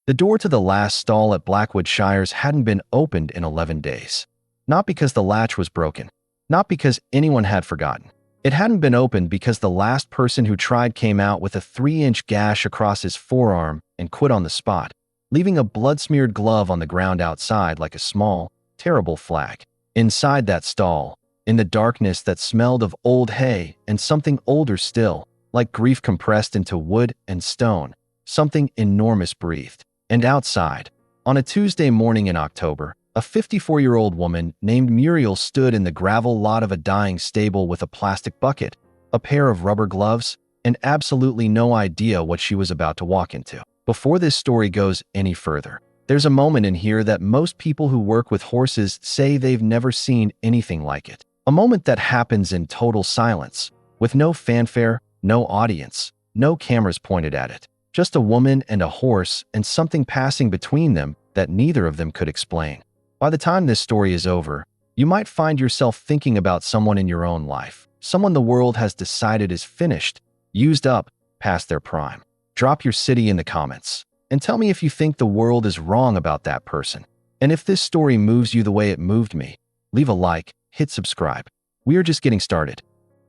The door to the last stall at Blackwood Shires hadn't been opened in 11 days. Not because the latch was broken, not because anyone had forgotten. It hadn't been opened because the last person who tried came out with a 3-inch gash across his forearm and quit on the spot, leaving a blood-smeared glove on the ground outside like a small, terrible flag. Inside that stall, in the darkness that smelled of old hay and something older still, like grief compressed into wood and stone, something enormous breathed. And outside, on a Tuesday morning in October, a 54-year-old woman named Muriel stood in the gravel lot of a dying stable with a plastic bucket, a pair of rubber gloves, and absolutely no idea what she was about to walk into. Before this story goes any further, there's a moment in here that most people who work with horses say they've never seen anything like it. A moment that happens in total silence, with no fanfare, no audience, no cameras pointed at it. Just a woman and a horse and something passing between them that neither of them could explain. By the time this story is over, you might find yourself thinking about someone in your own life, someone the world has decided is finished, used up, past their prime. Drop your city in the comments and tell me if you think the world is wrong about that person. And if this story moves you the way it moved me, leave a like, hit subscribe. We are just getting started.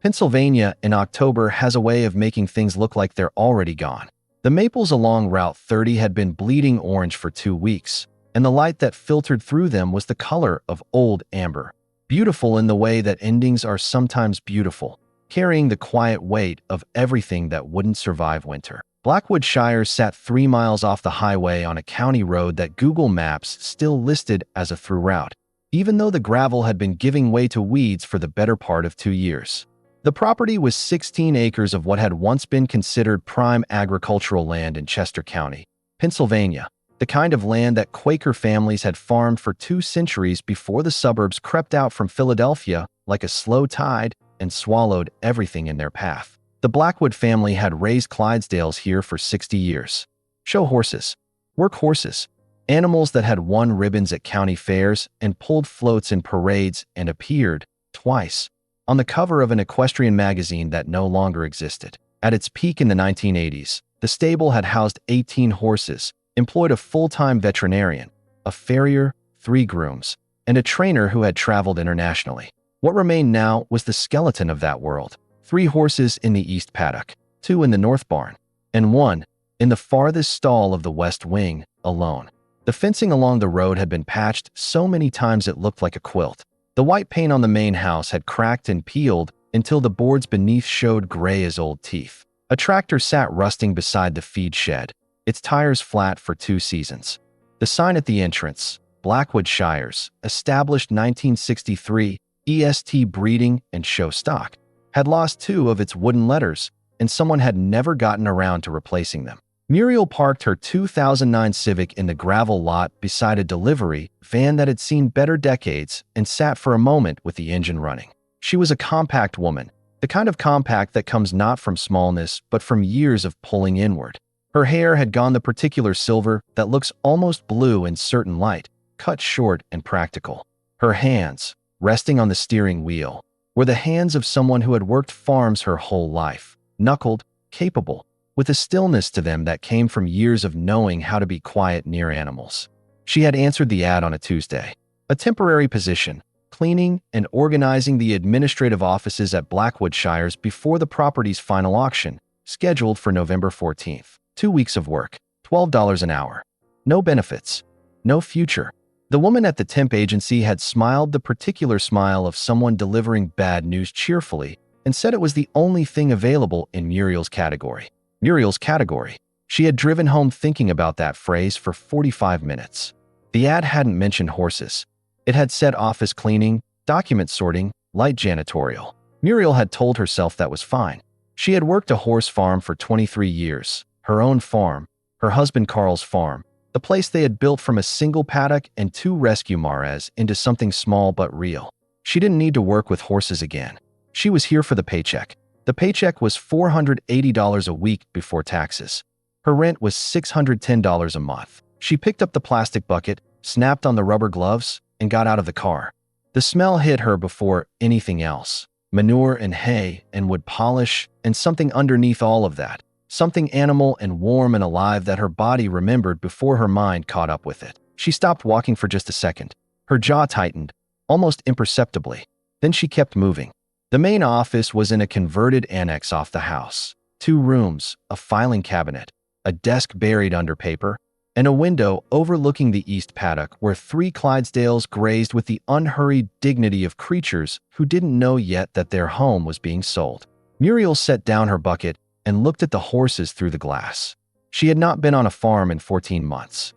Pennsylvania in October has a way of making things look like they're already gone. The maples along Route 30 had been bleeding orange for 2 weeks, and the light that filtered through them was the color of old amber. Beautiful in the way that endings are sometimes beautiful, carrying the quiet weight of everything that wouldn't survive winter. Blackwood Shires sat 3 miles off the highway on a county road that Google Maps still listed as a through route, even though the gravel had been giving way to weeds for the better part of 2 years. The property was 16 acres of what had once been considered prime agricultural land in Chester County, Pennsylvania, the kind of land that Quaker families had farmed for 2 centuries before the suburbs crept out from Philadelphia like a slow tide and swallowed everything in their path. The Blackwood family had raised Clydesdales here for 60 years. Show horses, work horses, animals that had won ribbons at county fairs and pulled floats in parades and appeared, twice, on the cover of an equestrian magazine that no longer existed. At its peak in the 1980s, the stable had housed 18 horses, employed a full-time veterinarian, a farrier, 3 grooms, and a trainer who had traveled internationally. What remained now was the skeleton of that world. 3 horses in the east paddock, 2 in the north barn, and 1 in the farthest stall of the west wing, alone. The fencing along the road had been patched so many times it looked like a quilt. The white paint on the main house had cracked and peeled until the boards beneath showed gray as old teeth. A tractor sat rusting beside the feed shed, its tires flat for 2 seasons. The sign at the entrance, Blackwood Shires, established 1963, EST breeding and show stock, had lost 2 of its wooden letters, and someone had never gotten around to replacing them. Muriel parked her 2009 Civic in the gravel lot beside a delivery van that had seen better decades and sat for a moment with the engine running. She was a compact woman, the kind of compact that comes not from smallness but from years of pulling inward. Her hair had gone the particular silver that looks almost blue in certain light, cut short and practical. Her hands, resting on the steering wheel, were the hands of someone who had worked farms her whole life, knuckled, capable, with a stillness to them that came from years of knowing how to be quiet near animals. She had answered the ad on a Tuesday. A temporary position, cleaning and organizing the administrative offices at Blackwood Shires before the property's final auction, scheduled for November 14th. 2 weeks of work, $12 an hour. No benefits, no future. The woman at the temp agency had smiled the particular smile of someone delivering bad news cheerfully and said it was the only thing available in Muriel's category. Muriel's category. She had driven home thinking about that phrase for 45 minutes. The ad hadn't mentioned horses. It had said office cleaning, document sorting, light janitorial. Muriel had told herself that was fine. She had worked a horse farm for 23 years, her own farm, her husband Carl's farm, the place they had built from a single paddock and 2 rescue mares into something small but real. She didn't need to work with horses again. She was here for the paycheck. The paycheck was $480 a week before taxes. Her rent was $610 a month. She picked up the plastic bucket, snapped on the rubber gloves, and got out of the car. The smell hit her before anything else. Manure and hay and wood polish and something underneath all of that. something animal and warm and alive that her body remembered before her mind caught up with it. She stopped walking for just a second. Her jaw tightened, almost imperceptibly. Then she kept moving. The main office was in a converted annex off the house. 2 rooms, a filing cabinet, a desk buried under paper, and a window overlooking the east paddock where 3 Clydesdales grazed with the unhurried dignity of creatures who didn't know yet that their home was being sold. Muriel set down her bucket and looked at the horses through the glass. She had not been on a farm in 14 months.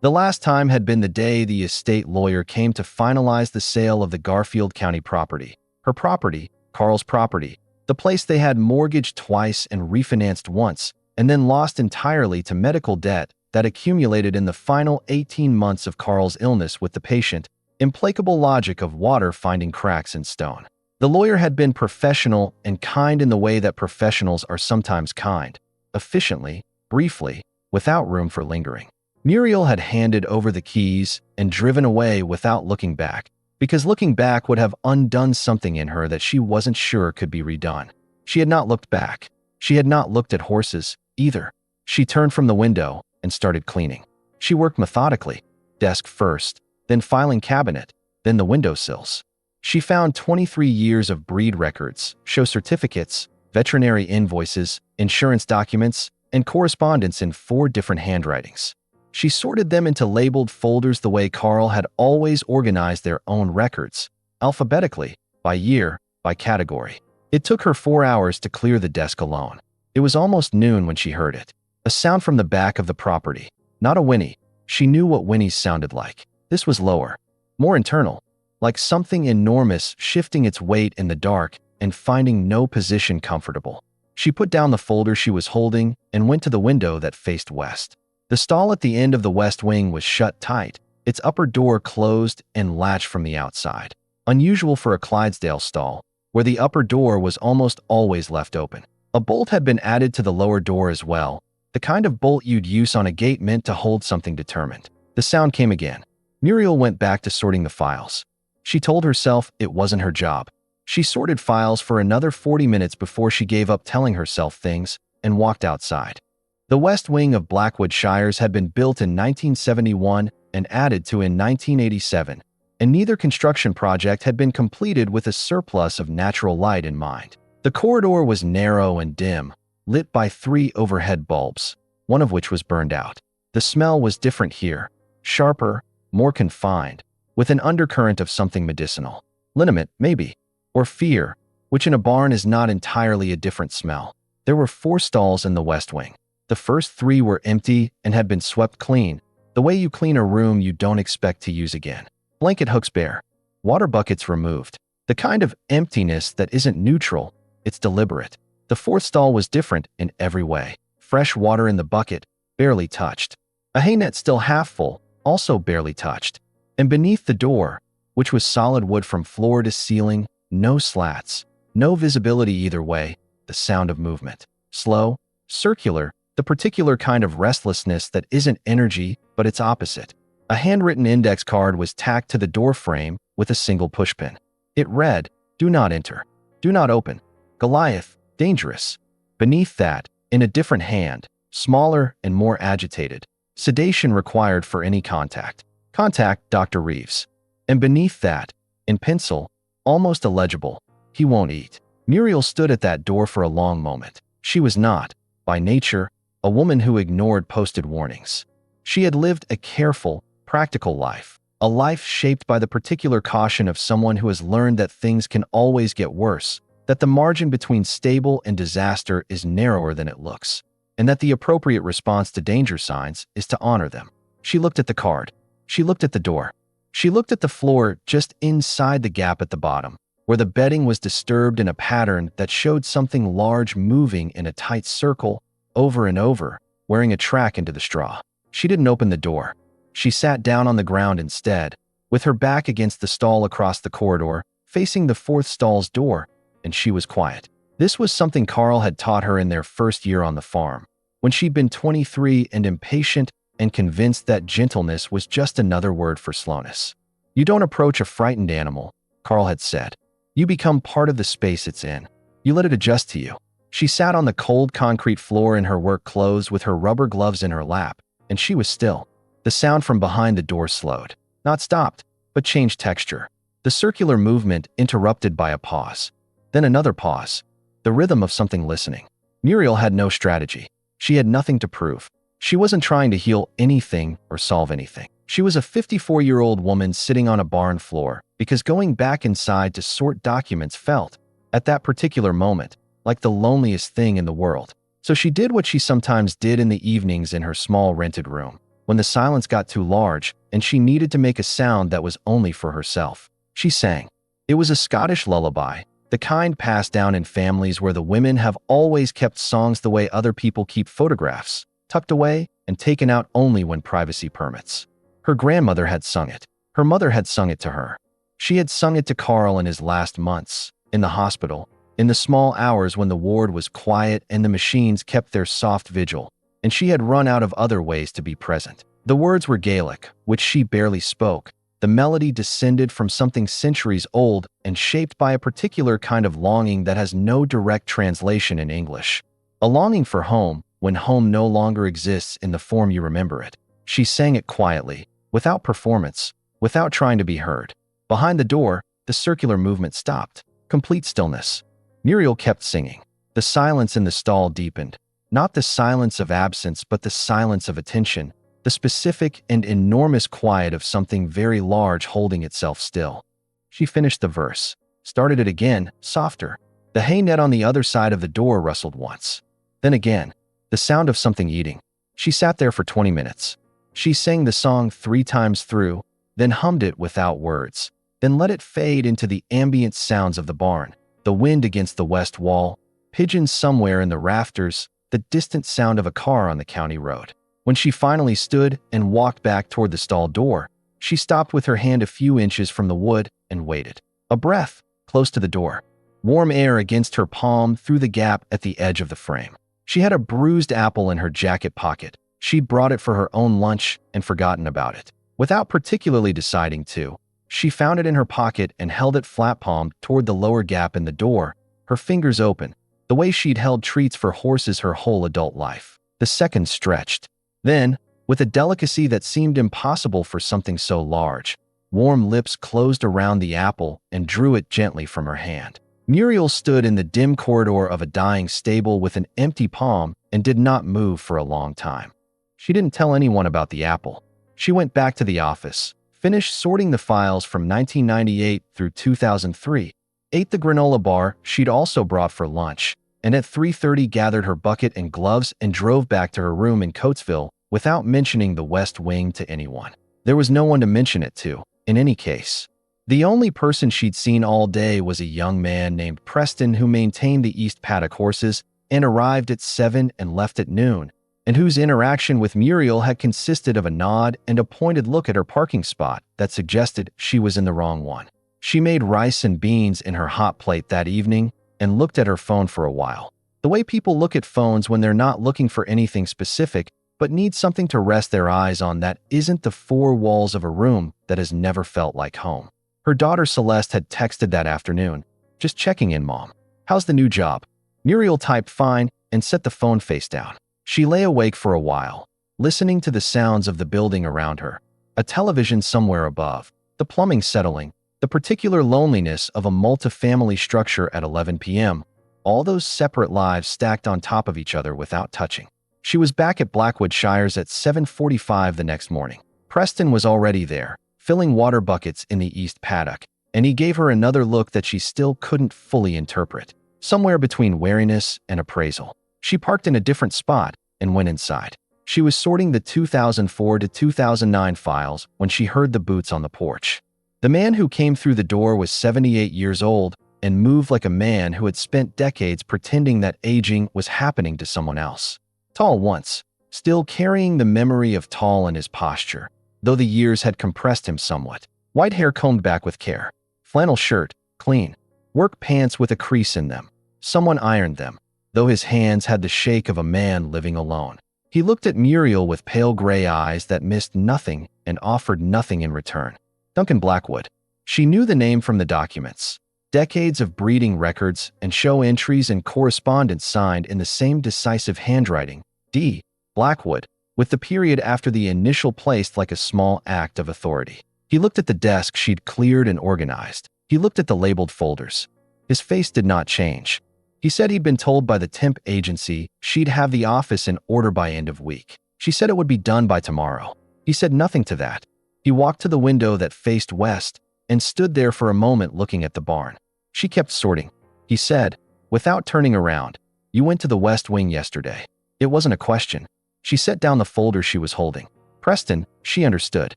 The last time had been the day the estate lawyer came to finalize the sale of the Garfield County property. Her property, Carl's property, the place they had mortgaged twice and refinanced once, and then lost entirely to medical debt that accumulated in the final 18 months of Carl's illness with the patient, implacable logic of water finding cracks in stone. The lawyer had been professional and kind in the way that professionals are sometimes kind, efficiently, briefly, without room for lingering. Muriel had handed over the keys and driven away without looking back, because looking back would have undone something in her that she wasn't sure could be redone. She had not looked back. She had not looked at horses, either. She turned from the window and started cleaning. She worked methodically, desk first, then filing cabinet, then the windowsills. She found 23 years of breed records, show certificates, veterinary invoices, insurance documents, and correspondence in 4 different handwritings. She sorted them into labeled folders the way Carl had always organized their own records, alphabetically, by year, by category. It took her 4 hours to clear the desk alone. It was almost noon when she heard it. A sound from the back of the property. Not a whinny. She knew what whinnies sounded like. This was lower, more internal, like something enormous shifting its weight in the dark and finding no position comfortable. She put down the folder she was holding and went to the window that faced west. The stall at the end of the west wing was shut tight, its upper door closed and latched from the outside. Unusual for a Clydesdale stall, where the upper door was almost always left open. A bolt had been added to the lower door as well, the kind of bolt you'd use on a gate meant to hold something determined. The sound came again. Muriel went back to sorting the files. She told herself it wasn't her job. She sorted files for another 40 minutes before she gave up telling herself things and walked outside. The west wing of Blackwood Shires had been built in 1971 and added to in 1987, and neither construction project had been completed with a surplus of natural light in mind. The corridor was narrow and dim, lit by 3 overhead bulbs, one of which was burned out. The smell was different here, sharper, more confined, with an undercurrent of something medicinal. Liniment, maybe, or fear, which in a barn is not entirely a different smell. There were 4 stalls in the west wing. The first 3 were empty and had been swept clean, the way you clean a room you don't expect to use again. Blanket hooks bare, water buckets removed. The kind of emptiness that isn't neutral, it's deliberate. The 4th stall was different in every way. Fresh water in the bucket, barely touched. A hay net still half full, also barely touched. And beneath the door, which was solid wood from floor to ceiling, no slats, no visibility either way, the sound of movement. Slow, circular, the particular kind of restlessness that isn't energy, but its opposite. A handwritten index card was tacked to the door frame with a single pushpin. It read, "Do not enter. Do not open. Goliath, dangerous." Beneath that, in a different hand, smaller and more agitated, sedation required for any contact. Contact Dr. Reeves. And beneath that, in pencil, almost illegible, "He won't eat." Muriel stood at that door for a long moment. She was not, by nature, a woman who ignored posted warnings. She had lived a careful, practical life, a life shaped by the particular caution of someone who has learned that things can always get worse, that the margin between stable and disaster is narrower than it looks, and that the appropriate response to danger signs is to honor them. She looked at the card. She looked at the door. She looked at the floor just inside the gap at the bottom, where the bedding was disturbed in a pattern that showed something large moving in a tight circle, over and over, wearing a track into the straw. She didn't open the door. She sat down on the ground instead, with her back against the stall across the corridor, facing the 4th stall's door, and she was quiet. This was something Carl had taught her in their first year on the farm, when she'd been 23 and impatient and convinced that gentleness was just another word for slowness. "You don't approach a frightened animal," Carl had said. "You become part of the space it's in. You let it adjust to you." She sat on the cold concrete floor in her work clothes with her rubber gloves in her lap, and she was still. The sound from behind the door slowed. Not stopped, but changed texture. The circular movement interrupted by a pause. Then another pause. The rhythm of something listening. Muriel had no strategy. She had nothing to prove. She wasn't trying to heal anything or solve anything. She was a 54-year-old woman sitting on a barn floor because going back inside to sort documents felt, at that particular moment, like the loneliest thing in the world. So she did what she sometimes did in the evenings in her small rented room, when the silence got too large and she needed to make a sound that was only for herself. She sang. It was a Scottish lullaby, the kind passed down in families where the women have always kept songs the way other people keep photographs, tucked away and taken out only when privacy permits. Her grandmother had sung it. Her mother had sung it to her. She had sung it to Carl in his last months, in the hospital, in the small hours when the ward was quiet and the machines kept their soft vigil, and she had run out of other ways to be present. The words were Gaelic, which she barely spoke. The melody descended from something centuries old and shaped by a particular kind of longing that has no direct translation in English. A longing for home, when home no longer exists in the form you remember it. She sang it quietly, without performance, without trying to be heard. Behind the door, the circular movement stopped. Complete stillness. Muriel kept singing. The silence in the stall deepened. Not the silence of absence, but the silence of attention. The specific and enormous quiet of something very large holding itself still. She finished the verse, started it again, softer. The hay net on the other side of the door rustled once. Then again, the sound of something eating. She sat there for 20 minutes. She sang the song 3 times through, then hummed it without words, then let it fade into the ambient sounds of the barn, the wind against the west wall, pigeons somewhere in the rafters, the distant sound of a car on the county road. When she finally stood and walked back toward the stall door, she stopped with her hand a few inches from the wood and waited. A breath, close to the door. Warm air against her palm through the gap at the edge of the frame. She had a bruised apple in her jacket pocket. She'd brought it for her own lunch and forgotten about it. Without particularly deciding to, she found it in her pocket and held it flat-palmed toward the lower gap in the door, her fingers open, the way she'd held treats for horses her whole adult life. The seconds stretched. Then, with a delicacy that seemed impossible for something so large, warm lips closed around the apple and drew it gently from her hand. Muriel stood in the dim corridor of a dying stable with an empty palm and did not move for a long time. She didn't tell anyone about the apple. She went back to the office, finished sorting the files from 1998 through 2003, ate the granola bar she'd also brought for lunch, and at 3:30 gathered her bucket and gloves and drove back to her room in Coatesville without mentioning the West Wing to anyone. There was no one to mention it to, in any case. The only person she'd seen all day was a young man named Preston who maintained the East Paddock horses and arrived at 7 and left at noon, and whose interaction with Muriel had consisted of a nod and a pointed look at her parking spot that suggested she was in the wrong one. She made rice and beans in her hot plate that evening and looked at her phone for a while. The way people look at phones when they're not looking for anything specific but need something to rest their eyes on that isn't the 4 walls of a room that has never felt like home. Her daughter Celeste had texted that afternoon, "Just checking in, Mom. How's the new job?" Muriel typed fine and set the phone face down. She lay awake for a while, listening to the sounds of the building around her, a television somewhere above, the plumbing settling, the particular loneliness of a multi-family structure at 11 p.m., all those separate lives stacked on top of each other without touching. She was back at Blackwood Shires at 7:45 the next morning. Preston was already there, filling water buckets in the East Paddock, and he gave her another look that she still couldn't fully interpret, somewhere between wariness and appraisal. She parked in a different spot and went inside. She was sorting the 2004 to 2009 files when she heard the boots on the porch. The man who came through the door was 78 years old and moved like a man who had spent decades pretending that aging was happening to someone else. Tall once, still carrying the memory of tall in his posture, though the years had compressed him somewhat. White hair combed back with care. Flannel shirt, clean. Work pants with a crease in them. Someone ironed them, though his hands had the shake of a man living alone. He looked at Muriel with pale gray eyes that missed nothing and offered nothing in return. Duncan Blackwood. She knew the name from the documents. Decades of breeding records and show entries and correspondence signed in the same decisive handwriting, D. Blackwood, with the period after the initial placed like a small act of authority. He looked at the desk she'd cleared and organized. He looked at the labeled folders. His face did not change. He said he'd been told by the temp agency she'd have the office in order by end of week. She said it would be done by tomorrow. He said nothing to that. He walked to the window that faced west and stood there for a moment looking at the barn. She kept sorting. He said, without turning around, "You went to the West Wing yesterday." It wasn't a question. She set down the folder she was holding. Preston, she understood.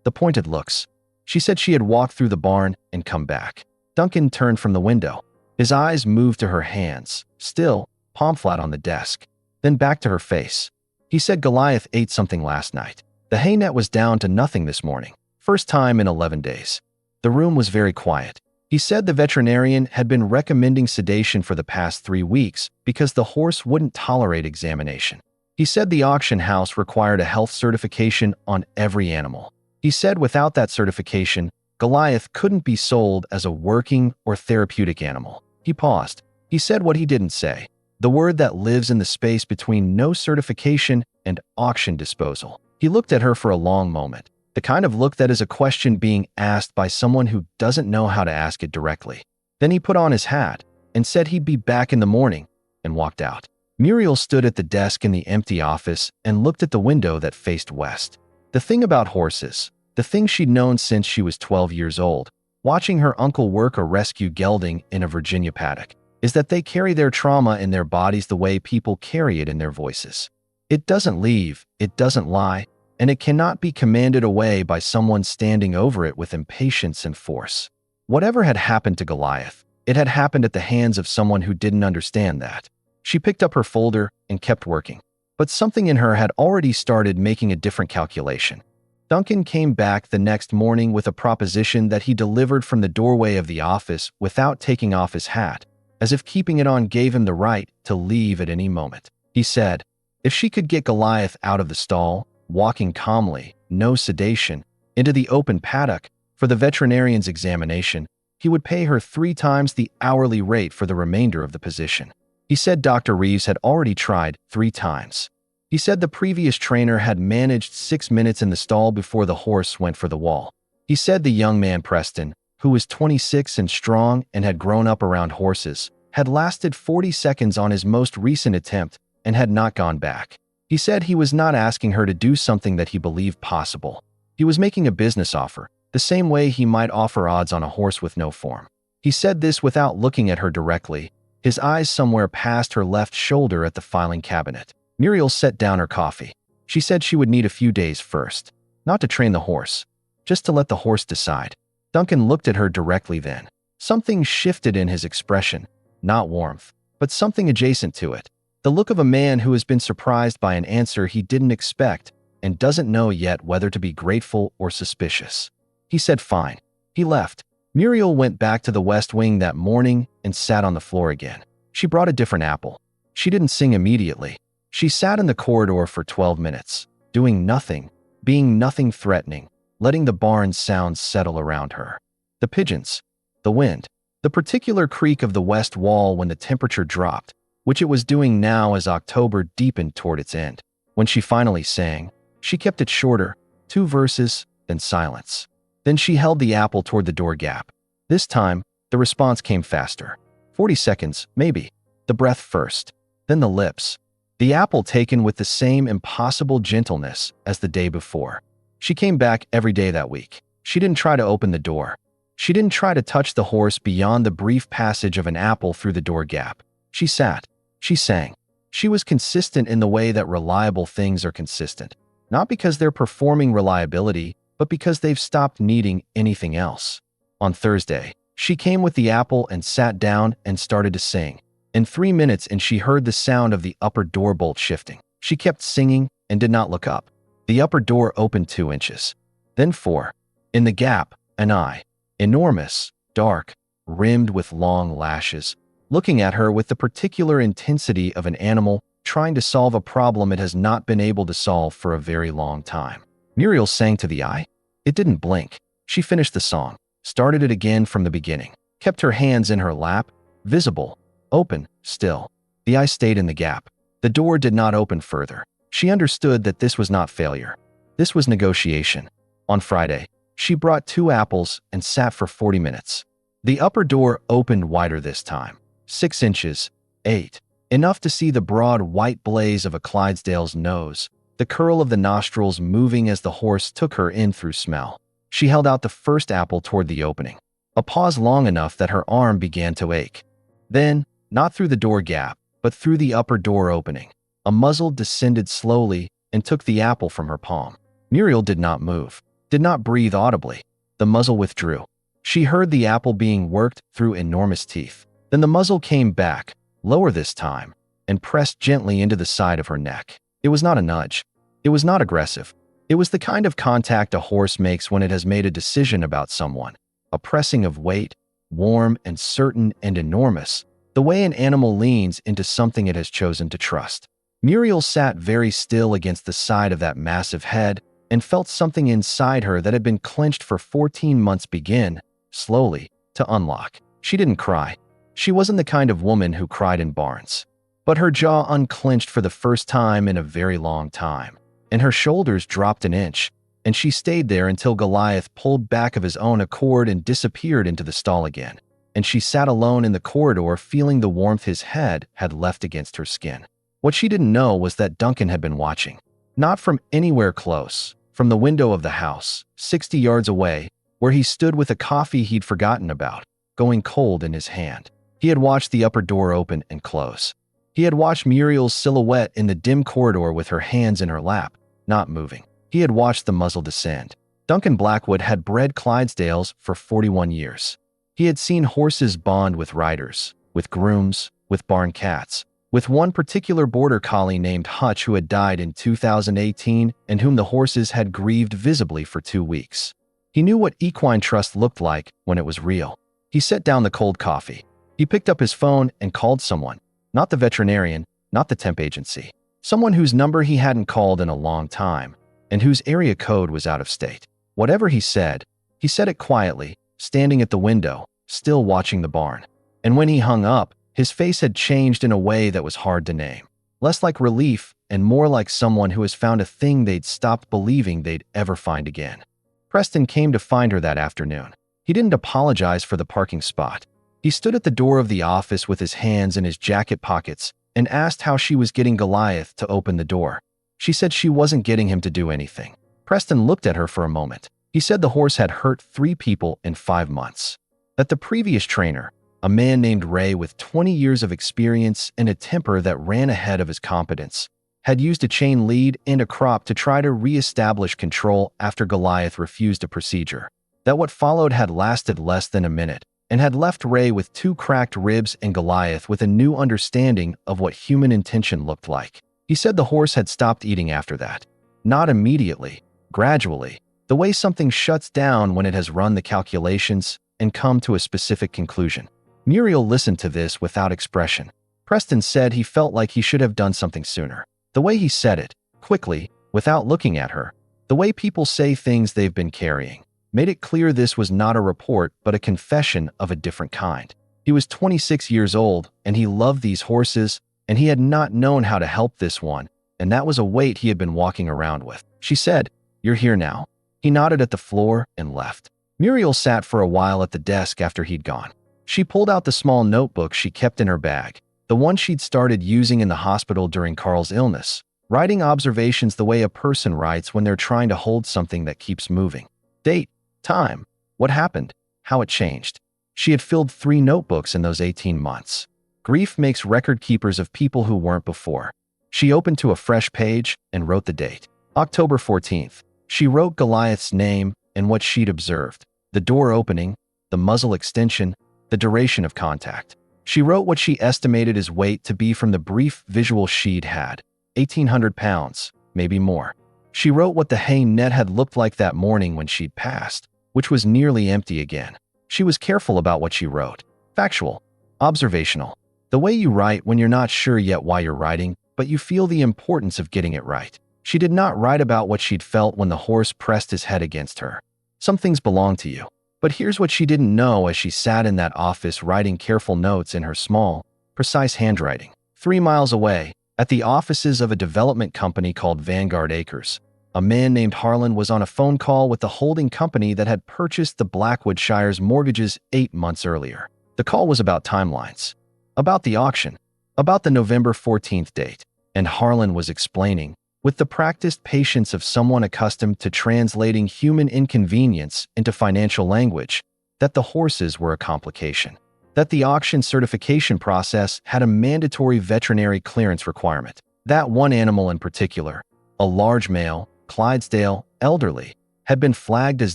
The pointed looks. She said she had walked through the barn and come back. Duncan turned from the window. His eyes moved to her hands, still, palm flat on the desk, then back to her face. He said Goliath ate something last night. The hay net was down to nothing this morning. First time in 11 days. The room was very quiet. He said the veterinarian had been recommending sedation for the past 3 weeks because the horse wouldn't tolerate examination. He said the auction house required a health certification on every animal. He said without that certification, Goliath couldn't be sold as a working or therapeutic animal. He paused. He said what he didn't say, the word that lives in the space between no certification and auction disposal. He looked at her for a long moment, the kind of look that is a question being asked by someone who doesn't know how to ask it directly. Then he put on his hat and said he'd be back in the morning and walked out. Muriel stood at the desk in the empty office and looked at the window that faced west. The thing about horses, the thing she'd known since she was 12 years old, watching her uncle work a rescue gelding in a Virginia paddock, is that they carry their trauma in their bodies the way people carry it in their voices. It doesn't leave, it doesn't lie, and it cannot be commanded away by someone standing over it with impatience and force. Whatever had happened to Goliath, it had happened at the hands of someone who didn't understand that. She picked up her folder and kept working, but something in her had already started making a different calculation. Duncan came back the next morning with a proposition that he delivered from the doorway of the office without taking off his hat, as if keeping it on gave him the right to leave at any moment. He said, if she could get Goliath out of the stall, walking calmly, no sedation, into the open paddock for the veterinarian's examination, he would pay her 3 times the hourly rate for the remainder of the position. He said Dr. Reeves had already tried 3 times. He said the previous trainer had managed 6 minutes in the stall before the horse went for the wall. He said the young man Preston, who was 26 and strong and had grown up around horses, had lasted 40 seconds on his most recent attempt and had not gone back. He said he was not asking her to do something that he believed possible. He was making a business offer, the same way he might offer odds on a horse with no form. He said this without looking at her directly, his eyes somewhere past her left shoulder at the filing cabinet. Muriel set down her coffee. She said she would need a few days first, not to train the horse, just to let the horse decide. Duncan looked at her directly then. Something shifted in his expression, not warmth, but something adjacent to it. The look of a man who has been surprised by an answer he didn't expect and doesn't know yet whether to be grateful or suspicious. He said fine. He left. Muriel went back to the West Wing that morning and sat on the floor again. She brought a different apple. She didn't sing immediately. She sat in the corridor for 12 minutes, doing nothing, being nothing threatening, letting the barn sounds settle around her. The pigeons, the wind, the particular creak of the west wall when the temperature dropped, which it was doing now as October deepened toward its end. When she finally sang, she kept it shorter, 2 verses, then silence. Then she held the apple toward the door gap. This time, the response came faster. 40 seconds, maybe. The breath first, then the lips. The apple taken with the same impossible gentleness as the day before. She came back every day that week. She didn't try to open the door. She didn't try to touch the horse beyond the brief passage of an apple through the door gap. She sat. She sang. She was consistent in the way that reliable things are consistent. Not because they're performing reliability, but because they've stopped needing anything else. On Thursday, she came with the apple and sat down and started to sing. In 3 minutes and she heard the sound of the upper door bolt shifting. She kept singing and did not look up. The upper door opened 2 inches. Then 4. In the gap, an eye. Enormous, dark, rimmed with long lashes, looking at her with the particular intensity of an animal trying to solve a problem it has not been able to solve for a very long time. Muriel sang to the eye. It didn't blink. She finished the song, started it again from the beginning. kept her hands in her lap, visible, open, still. The eye stayed in the gap. The door did not open further. She understood that this was not failure. This was negotiation. On Friday, she brought 2 apples and sat for 40 minutes. The upper door opened wider this time. 6 inches, 8. Enough to see the broad white blaze of a Clydesdale's nose, the curl of the nostrils moving as the horse took her in through smell. She held out the first apple toward the opening. A pause long enough that her arm began to ache. Then, not through the door gap, but through the upper door opening, a muzzle descended slowly and took the apple from her palm. Muriel did not move, did not breathe audibly. The muzzle withdrew. She heard the apple being worked through enormous teeth. Then the muzzle came back, lower this time, and pressed gently into the side of her neck. It was not a nudge. It was not aggressive. It was the kind of contact a horse makes when it has made a decision about someone. A pressing of weight, warm and certain and enormous, the way an animal leans into something it has chosen to trust. Muriel sat very still against the side of that massive head and felt something inside her that had been clenched for 14 months begin, slowly, to unlock. She didn't cry. She wasn't the kind of woman who cried in barns. But her jaw unclenched for the first time in a very long time, and her shoulders dropped an inch, and she stayed there until Goliath pulled back of his own accord and disappeared into the stall again. And she sat alone in the corridor feeling the warmth his head had left against her skin. What she didn't know was that Duncan had been watching. Not from anywhere close, from the window of the house, 60 yards away, where he stood with a coffee he'd forgotten about, going cold in his hand. He had watched the upper door open and close. He had watched Muriel's silhouette in the dim corridor with her hands in her lap, not moving. He had watched the muzzle descend. Duncan Blackwood had bred Clydesdales for 41 years. He had seen horses bond with riders, with grooms, with barn cats, with one particular border collie named Hutch who had died in 2018 and whom the horses had grieved visibly for 2 weeks. He knew what equine trust looked like when it was real. He set down the cold coffee. He picked up his phone and called someone, not the veterinarian, not the temp agency, someone whose number he hadn't called in a long time and whose area code was out of state. Whatever he said it quietly, standing at the window, still watching the barn. And when he hung up, his face had changed in a way that was hard to name. Less like relief and more like someone who has found a thing they'd stopped believing they'd ever find again. Preston came to find her that afternoon. He didn't apologize for the parking spot. He stood at the door of the office with his hands in his jacket pockets and asked how she was getting Goliath to open the door. She said she wasn't getting him to do anything. Preston looked at her for a moment. He said the horse had hurt 3 people in 5 months. That the previous trainer, a man named Ray with 20 years of experience and a temper that ran ahead of his competence, had used a chain lead and a crop to try to re-establish control after Goliath refused a procedure. That what followed had lasted less than a minute and had left Ray with 2 cracked ribs and Goliath with a new understanding of what human intention looked like. He said the horse had stopped eating after that. Not immediately, gradually, the way something shuts down when it has run the calculations and come to a specific conclusion. Muriel listened to this without expression. Preston said he felt like he should have done something sooner. The way he said it, quickly, without looking at her, the way people say things they've been carrying, made it clear this was not a report but a confession of a different kind. He was 26 years old, and he loved these horses, and he had not known how to help this one, and that was a weight he had been walking around with. She said, "You're here now." He nodded at the floor and left. Muriel sat for a while at the desk after he'd gone. She pulled out the small notebook she kept in her bag, the one she'd started using in the hospital during Carl's illness, writing observations the way a person writes when they're trying to hold something that keeps moving. Date, time, what happened, how it changed. She had filled 3 notebooks in those 18 months. Grief makes record keepers of people who weren't before. She opened to a fresh page and wrote the date. October 14th. She wrote Goliath's name and what she'd observed. The door opening, the muzzle extension, the duration of contact. She wrote what she estimated his weight to be from the brief visual she'd had, 1,800 pounds, maybe more. She wrote what the hay net had looked like that morning when she'd passed, which was nearly empty again. She was careful about what she wrote. Factual, observational. The way you write when you're not sure yet why you're writing, but you feel the importance of getting it right. She did not write about what she'd felt when the horse pressed his head against her. Some things belong to you. But here's what she didn't know as she sat in that office writing careful notes in her small, precise handwriting. 3 miles away, at the offices of a development company called Vanguard Acres, a man named Harlan was on a phone call with the holding company that had purchased the Blackwood Shires mortgages 8 months earlier. The call was about timelines, about the auction, about the November 14th date, and Harlan was explaining, with the practiced patience of someone accustomed to translating human inconvenience into financial language, that the horses were a complication, that the auction certification process had a mandatory veterinary clearance requirement. That one animal in particular, a large male, Clydesdale, elderly, had been flagged as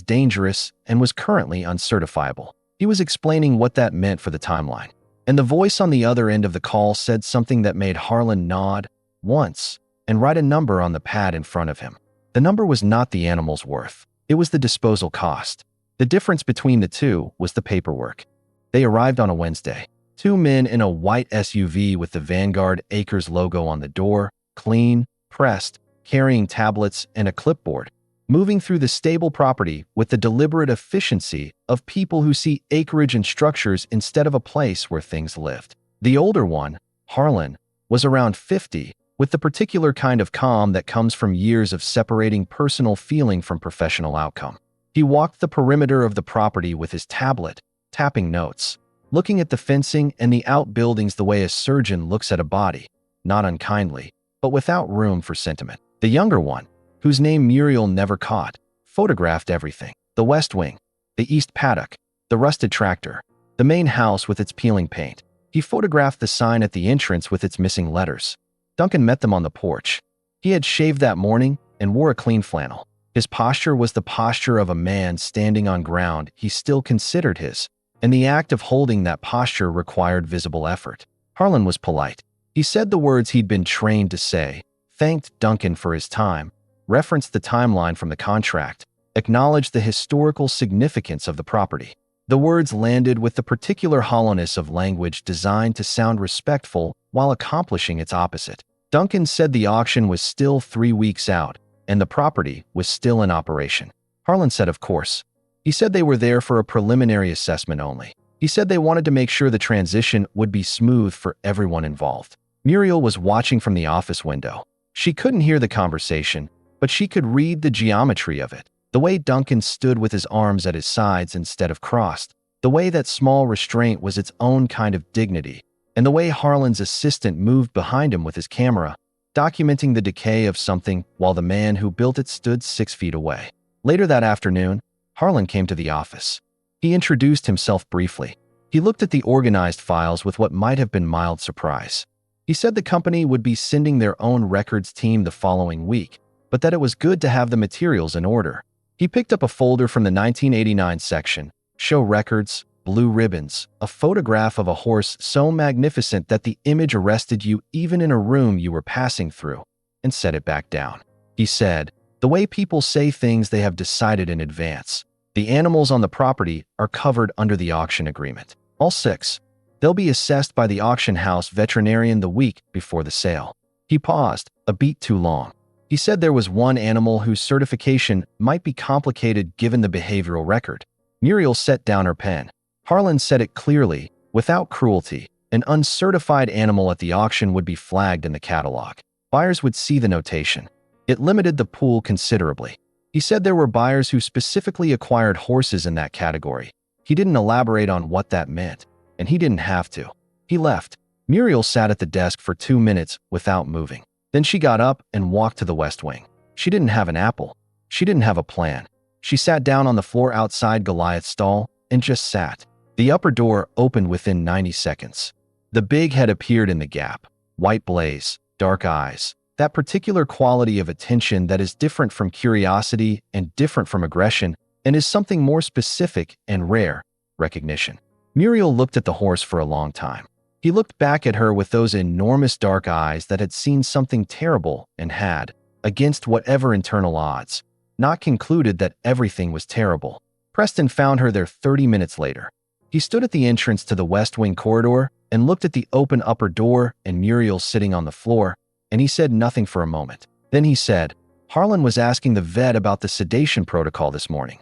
dangerous and was currently uncertifiable. He was explaining what that meant for the timeline, and the voice on the other end of the call said something that made Harlan nod once and write a number on the pad in front of him. The number was not the animal's worth. It was the disposal cost. The difference between the two was the paperwork. They arrived on a Wednesday. 2 men in a white SUV with the Vanguard Acres logo on the door, clean, pressed, carrying tablets and a clipboard, moving through the stable property with the deliberate efficiency of people who see acreage and structures instead of a place where things lived. The older one, Harlan, was around 50, with the particular kind of calm that comes from years of separating personal feeling from professional outcome. He walked the perimeter of the property with his tablet, tapping notes, looking at the fencing and the outbuildings the way a surgeon looks at a body, not unkindly, but without room for sentiment. The younger one, whose name Muriel never caught, photographed everything: the west wing, the east paddock, the rusted tractor, the main house with its peeling paint. He photographed the sign at the entrance with its missing letters. Duncan met them on the porch. He had shaved that morning and wore a clean flannel. His posture was the posture of a man standing on ground he still considered his, and the act of holding that posture required visible effort. Harlan was polite. He said the words he'd been trained to say, thanked Duncan for his time, referenced the timeline from the contract, acknowledged the historical significance of the property. The words landed with the particular hollowness of language designed to sound respectful while accomplishing its opposite. Duncan said the auction was still 3 weeks out, and the property was still in operation. Harlan said of course. He said they were there for a preliminary assessment only. He said they wanted to make sure the transition would be smooth for everyone involved. Muriel was watching from the office window. She couldn't hear the conversation, but she could read the geometry of it. The way Duncan stood with his arms at his sides instead of crossed, the way that small restraint was its own kind of dignity, and the way Harlan's assistant moved behind him with his camera, documenting the decay of something while the man who built it stood 6 feet away. Later that afternoon, Harlan came to the office. He introduced himself briefly. He looked at the organized files with what might have been mild surprise. He said the company would be sending their own records team the following week, but that it was good to have the materials in order. He picked up a folder from the 1989 section, show records, blue ribbons, a photograph of a horse so magnificent that the image arrested you even in a room you were passing through, and set it back down. He said, the way people say things they have decided in advance. The animals on the property are covered under the auction agreement. All 6. They'll be assessed by the auction house veterinarian the week before the sale. He paused, a beat too long. He said there was one animal whose certification might be complicated given the behavioral record. Muriel set down her pen. Harlan said it clearly, without cruelty. An uncertified animal at the auction would be flagged in the catalog. Buyers would see the notation. It limited the pool considerably. He said there were buyers who specifically acquired horses in that category. He didn't elaborate on what that meant, and he didn't have to. He left. Muriel sat at the desk for 2 minutes without moving. Then she got up and walked to the west wing. She didn't have an apple. She didn't have a plan. She sat down on the floor outside Goliath's stall and just sat. The upper door opened within 90 seconds. The big head appeared in the gap. White blaze, dark eyes. That particular quality of attention that is different from curiosity and different from aggression and is something more specific and rare, recognition. Muriel looked at the horse for a long time. He looked back at her with those enormous dark eyes that had seen something terrible and had, against whatever internal odds, not concluded that everything was terrible. Preston found her there 30 minutes later. He stood at the entrance to the West Wing corridor and looked at the open upper door and Muriel sitting on the floor, and he said nothing for a moment. Then he said, Harlan was asking the vet about the sedation protocol this morning.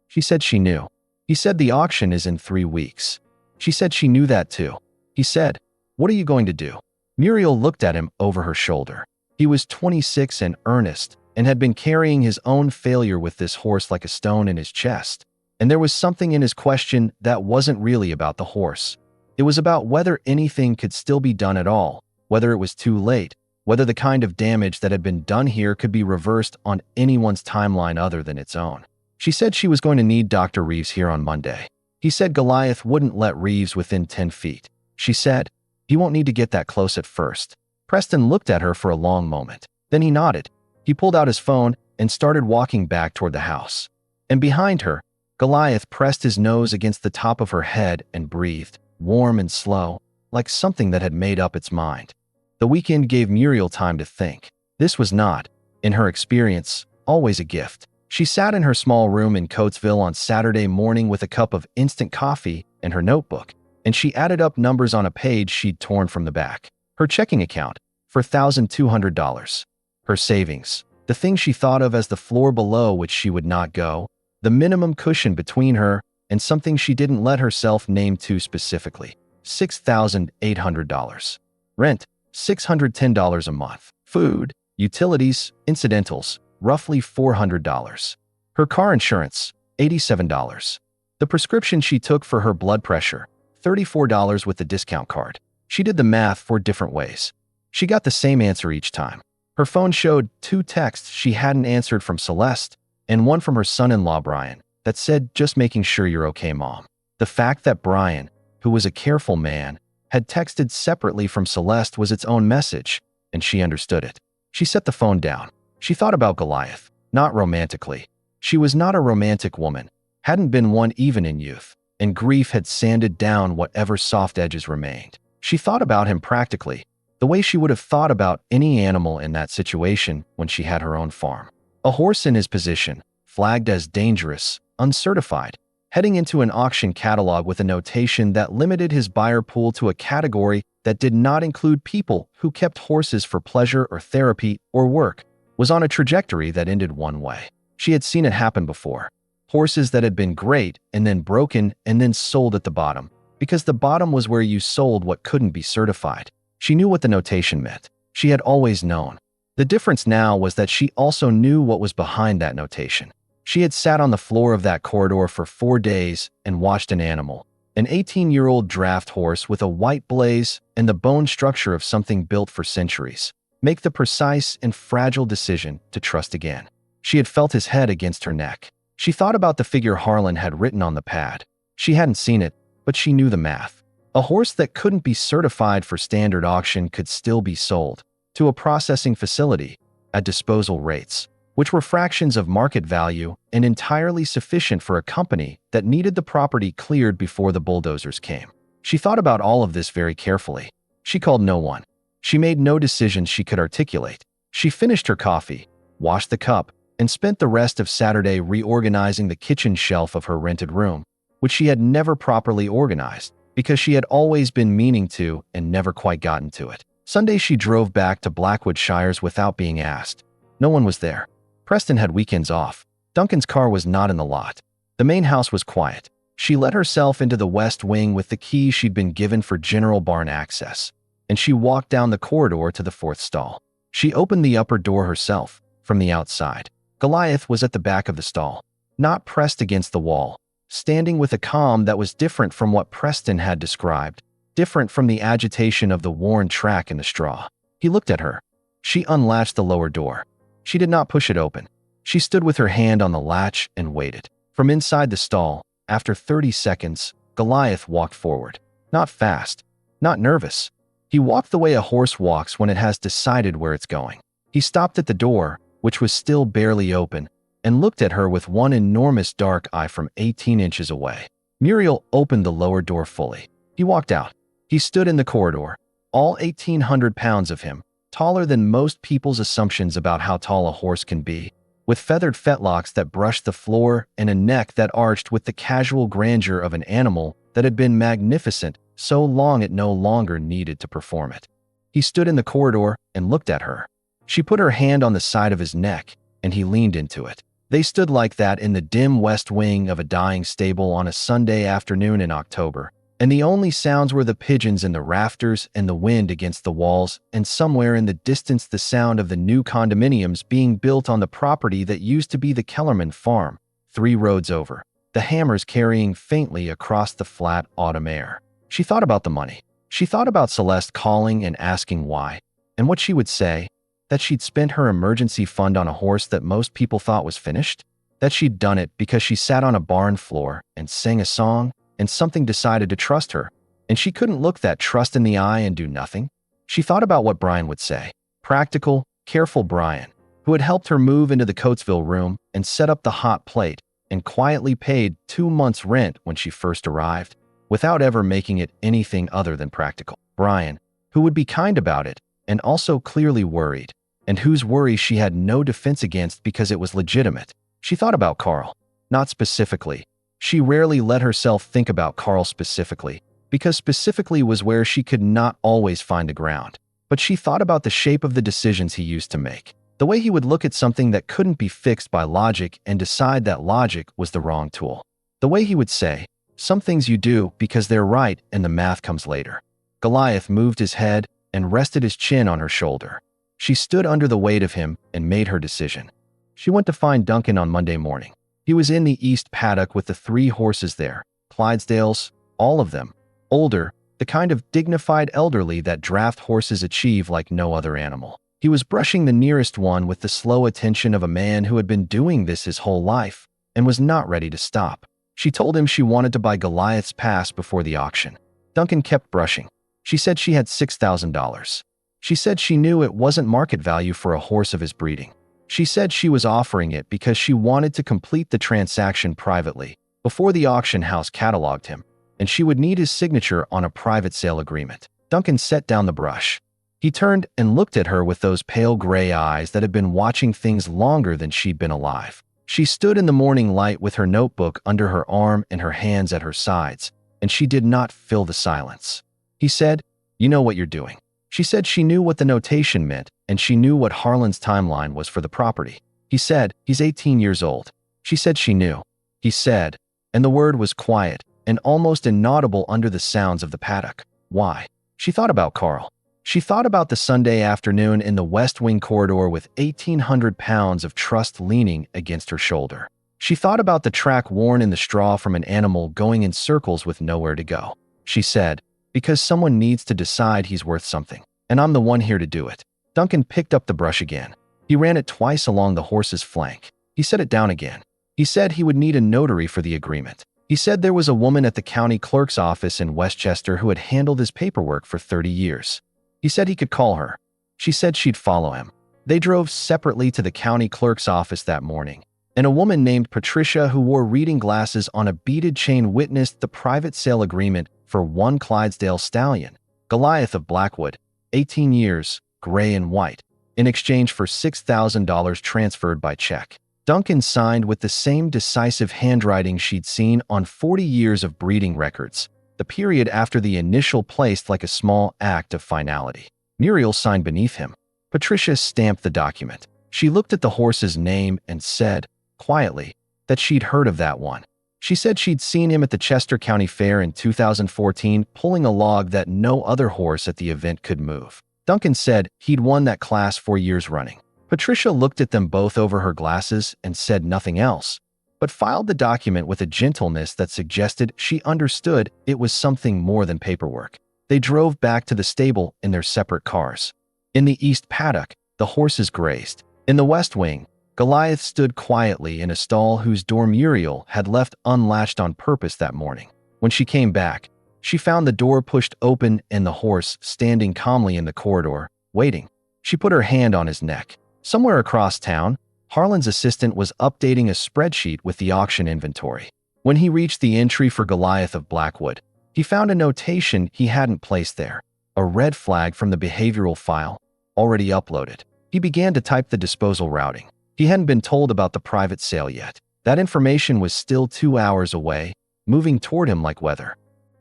She said she knew. He said the auction is in 3 weeks. She said she knew that too. He said, "What are you going to do?" Muriel looked at him over her shoulder. He was 26 and earnest, and had been carrying his own failure with this horse like a stone in his chest. And there was something in his question that wasn't really about the horse. It was about whether anything could still be done at all, whether it was too late, whether the kind of damage that had been done here could be reversed on anyone's timeline other than its own. She said she was going to need Dr. Reeves here on Monday. He said Goliath wouldn't let Reeves within 10 feet. She said, "He won't need to get that close at first." Preston looked at her for a long moment. Then he nodded. He pulled out his phone and started walking back toward the house. And behind her, Goliath pressed his nose against the top of her head and breathed, warm and slow, like something that had made up its mind. The weekend gave Muriel time to think. This was not, in her experience, always a gift. She sat in her small room in Coatesville on Saturday morning with a cup of instant coffee and her notebook, and she added up numbers on a page she'd torn from the back. Her checking account, for $1,200. Her savings, the thing she thought of as the floor below which she would not go, the minimum cushion between her, and something she didn't let herself name too specifically, $6,800. Rent, $610 a month. Food, utilities, incidentals, roughly $400. Her car insurance, $87. The prescription she took for her blood pressure, $34 with the discount card. She did the math 4 different ways. She got the same answer each time. Her phone showed 2 texts she hadn't answered from Celeste, and one from her son-in-law Brian, that said, "Just making sure you're okay, Mom." The fact that Brian, who was a careful man, had texted separately from Celeste was its own message, and she understood it. She set the phone down. She thought about Goliath, not romantically. She was not a romantic woman, hadn't been one even in youth, and grief had sanded down whatever soft edges remained. She thought about him practically, the way she would have thought about any animal in that situation when she had her own farm. A horse in his position, flagged as dangerous, uncertified, heading into an auction catalog with a notation that limited his buyer pool to a category that did not include people who kept horses for pleasure or therapy or work, was on a trajectory that ended one way. She had seen it happen before. Horses that had been great and then broken and then sold at the bottom, because the bottom was where you sold what couldn't be certified. She knew what the notation meant. She had always known. The difference now was that she also knew what was behind that notation. She had sat on the floor of that corridor for 4 days and watched an animal, an 18-year-old draft horse with a white blaze and the bone structure of something built for centuries, make the precise and fragile decision to trust again. She had felt his head against her neck. She thought about the figure Harlan had written on the pad. She hadn't seen it, but she knew the math. A horse that couldn't be certified for standard auction could still be sold to a processing facility at disposal rates, which were fractions of market value and entirely sufficient for a company that needed the property cleared before the bulldozers came. She thought about all of this very carefully. She called no one. She made no decisions she could articulate. She finished her coffee, washed the cup, and spent the rest of Saturday reorganizing the kitchen shelf of her rented room, which she had never properly organized because she had always been meaning to and never quite gotten to it. Sunday she drove back to Blackwood Shires without being asked. No one was there. Preston had weekends off. Duncan's car was not in the lot. The main house was quiet. She let herself into the west wing with the key she'd been given for general barn access, and she walked down the corridor to the 4th stall. She opened the upper door herself, from the outside. Goliath was at the back of the stall, not pressed against the wall, standing with a calm that was different from what Preston had described, different from the agitation of the worn track in the straw. He looked at her. She unlatched the lower door. She did not push it open. She stood with her hand on the latch and waited. From inside the stall, after 30 seconds, Goliath walked forward. Not fast, not nervous. He walked the way a horse walks when it has decided where it's going. He stopped at the door, which was still barely open, and looked at her with one enormous dark eye from 18 inches away. Muriel opened the lower door fully. He walked out. He stood in the corridor, all 1,800 pounds of him, taller than most people's assumptions about how tall a horse can be, with feathered fetlocks that brushed the floor and a neck that arched with the casual grandeur of an animal that had been magnificent so long it no longer needed to perform it. He stood in the corridor and looked at her. She put her hand on the side of his neck, and he leaned into it. They stood like that in the dim west wing of a dying stable on a Sunday afternoon in October, and the only sounds were the pigeons in the rafters and the wind against the walls, and somewhere in the distance the sound of the new condominiums being built on the property that used to be the Kellerman farm, 3 roads over, the hammers carrying faintly across the flat autumn air. She thought about the money. She thought about Celeste calling and asking why, and what she would say, that she'd spent her emergency fund on a horse that most people thought was finished, that she'd done it because she sat on a barn floor and sang a song, and something decided to trust her, and she couldn't look that trust in the eye and do nothing. She thought about what Brian would say. Practical, careful Brian, who had helped her move into the Coatesville room and set up the hot plate and quietly paid 2 months' rent when she first arrived, without ever making it anything other than practical. Brian, who would be kind about it and also clearly worried, and whose worry she had no defense against because it was legitimate. She thought about Carl, not specifically. She rarely let herself think about Carl specifically, because specifically was where she could not always find the ground. But she thought about the shape of the decisions he used to make, the way he would look at something that couldn't be fixed by logic and decide that logic was the wrong tool. The way he would say, "Some things you do because they're right and the math comes later." Goliath moved his head and rested his chin on her shoulder. She stood under the weight of him and made her decision. She went to find Duncan on Monday morning. He was in the east paddock with the 3 horses there, Clydesdales, all of them, older, the kind of dignified elderly that draft horses achieve like no other animal. He was brushing the nearest one with the slow attention of a man who had been doing this his whole life and was not ready to stop. She told him she wanted to buy Goliath's pass before the auction. Duncan kept brushing. She said she had $6,000. She said she knew it wasn't market value for a horse of his breeding. She said she was offering it because she wanted to complete the transaction privately, before the auction house cataloged him, and she would need his signature on a private sale agreement. Duncan set down the brush. He turned and looked at her with those pale gray eyes that had been watching things longer than she'd been alive. She stood in the morning light with her notebook under her arm and her hands at her sides, and she did not fill the silence. He said, "You know what you're doing." She said she knew what the notation meant, and she knew what Harlan's timeline was for the property. He said, "He's 18 years old." She said she knew. He said, and the word was quiet and almost inaudible under the sounds of the paddock. Why? She thought about Carl. She thought about the Sunday afternoon in the West Wing corridor with 1,800 pounds of trust leaning against her shoulder. She thought about the track worn in the straw from an animal going in circles with nowhere to go. She said, "Because someone needs to decide he's worth something, and I'm the one here to do it." Duncan picked up the brush again. He ran it twice along the horse's flank. He set it down again. He said he would need a notary for the agreement. He said there was a woman at the county clerk's office in Westchester who had handled his paperwork for 30 years. He said he could call her. She said she'd follow him. They drove separately to the county clerk's office that morning, and a woman named Patricia who wore reading glasses on a beaded chain witnessed the private sale agreement for 1 Clydesdale stallion, Goliath of Blackwood, 18 years, gray and white, in exchange for $6,000 transferred by check. Duncan signed with the same decisive handwriting she'd seen on 40 years of breeding records, the period after the initial placed like a small act of finality. Muriel signed beneath him. Patricia stamped the document. She looked at the horse's name and said, quietly, that she'd heard of that one. She said she'd seen him at the Chester County Fair in 2014 pulling a log that no other horse at the event could move. Duncan said he'd won that class 4 years running. Patricia looked at them both over her glasses and said nothing else, but filed the document with a gentleness that suggested she understood it was something more than paperwork. They drove back to the stable in their separate cars. In the east paddock, the horses grazed. In the west wing, Goliath stood quietly in a stall whose door Muriel had left unlatched on purpose that morning. When she came back, she found the door pushed open and the horse standing calmly in the corridor, waiting. She put her hand on his neck. Somewhere across town, Harlan's assistant was updating a spreadsheet with the auction inventory. When he reached the entry for Goliath of Blackwood, he found a notation he hadn't placed there, a red flag from the behavioral file, already uploaded. He began to type the disposal routing. He hadn't been told about the private sale yet. That information was still 2 hours away, moving toward him like weather.